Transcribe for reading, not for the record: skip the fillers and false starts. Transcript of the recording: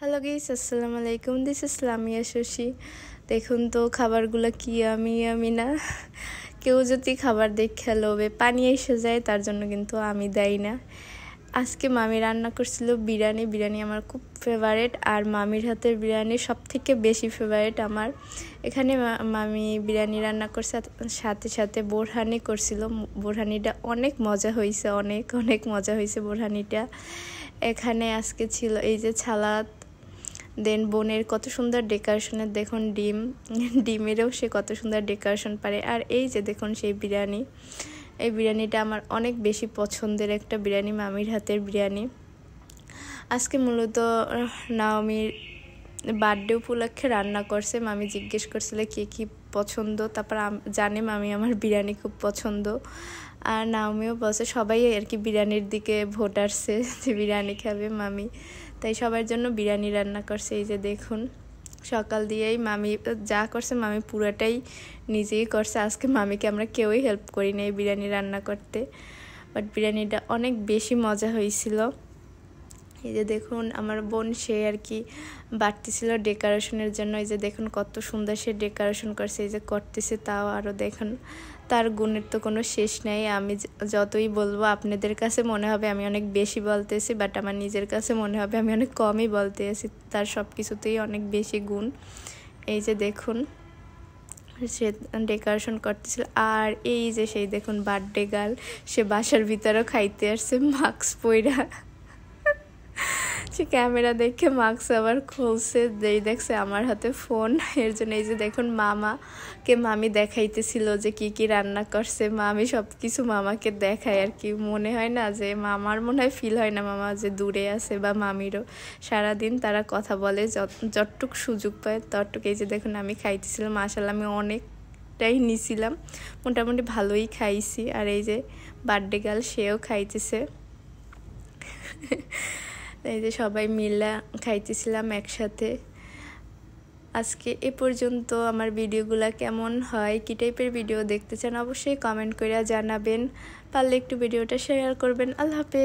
Hello guys, আসসালামু আলাইকুম। This is Lamia Shashi. দেখুন তো খাবারগুলো কি আমি না। কেউ যদি খাবার দেখে লোভে পানি এসে যায়, তার জন্য কিন্তু আমি দেই না। আজকে মামি রান্না করছিল বিরিয়ানি আমার খুব ফেভারিট, আর মামির হাতের বিরিয়ানি সব থেকে বেশি ফেভারিট আমার। এখানে মামি বিরিয়ানি রান্না করছে, সাথে সাথে বোরহানি করছিল। বোরহানিটা অনেক মজা হয়েছে, অনেক অনেক মজা হয়েছে বোরহানিটা। এখানে আজকে ছিল এই যে ছালাদ, দেন বোনের কত সুন্দর ডেকোরেশনের দেখুন ডিমেরও সে কত সুন্দর ডেকোরেশন পারে। আর এই যে দেখুন সেই বিরিয়ানি, এই বিরিয়ানিটা আমার অনেক বেশি পছন্দের একটা বিরিয়ানি, মামির হাতের বিরিয়ানি। আজকে মূলত নাওমির বার্থডে উপলক্ষে রান্না করছে। মামি জিজ্ঞেস করছিল কে কী পছন্দ, তারপর জানে মামি আমার বিরিয়ানি খুব পছন্দ। আর নাওমিও বলছে, সবাই আর কি বিরিয়ানির দিকে ভোট আসছে যে বিরিয়ানি খাবে মামি, তাই সবার জন্য বিরিয়ানি রান্না করছে। এই যে দেখুন সকাল দিয়েই মামি যা করছে মামি পুরোটাই নিজেই করছে। আজকে মামিকে আমরা কেউই হেল্প করি না এই বিরিয়ানি রান্না করতে, বাট বিরিয়ানিটা অনেক বেশি মজা হয়েছিল। এই যে দেখুন আমার বোন সে আর কি বাড়তেছিল ডেকোরেশনের জন্য। এই যে দেখুন কত সুন্দর সে ডেকোরেশন করছে, এই যে করতেছে, তাও আরও দেখুন তার গুণের তো কোনো শেষ নেই। আমি যতই বলবো আপনাদের কাছে মনে হবে আমি অনেক বেশি বলতেছি, বাট আমার নিজের কাছে মনে হবে আমি অনেক কমই বলতেছি। তার সব কিছুতেই অনেক বেশি গুণ। এই যে দেখুন সে ডেকোরেশন করতেছিল। আর এই যে সেই দেখুন বার্থডে গার্ল, সে বাসার ভিতরেও খাইতে আসছে মাস্ক পইরা। সে ক্যামেরা দেখে মাস্ক আবার খুলছে, দেখছে আমার হাতে ফোন, এর জন্য। এই যে দেখুন মামাকে মামি দেখাইতেছিল যে কি কি রান্না করছে। মামি সব কিছু মামাকে দেখায় আর কি। মনে হয় না যে মামার মনে হয় ফিল হয় না মামা যে দূরে আছে, বা মামিরও সারাদিন তারা কথা বলে, যতটুক সুযোগ পায় ততটুক। এই যে দেখুন আমি খাইতেছিলাম, মাশাআল্লাহ আমি অনেকটাই নিছিলাম, মোটামুটি ভালোই খাইছি। আর এই যে বার্থডে গার্ল সেও খাইতেছে। এই যে সবাই মিলে খাইতেছিলাম একসাথে। আজকে এ পর্যন্ত। আমার ভিডিওগুলো কেমন হয়, কী টাইপের ভিডিও দেখতে চান অবশ্যই কমেন্ট করে জানাবেন, পারলে একটু ভিডিওটা শেয়ার করবেন। আল্লাহ হাফেজ।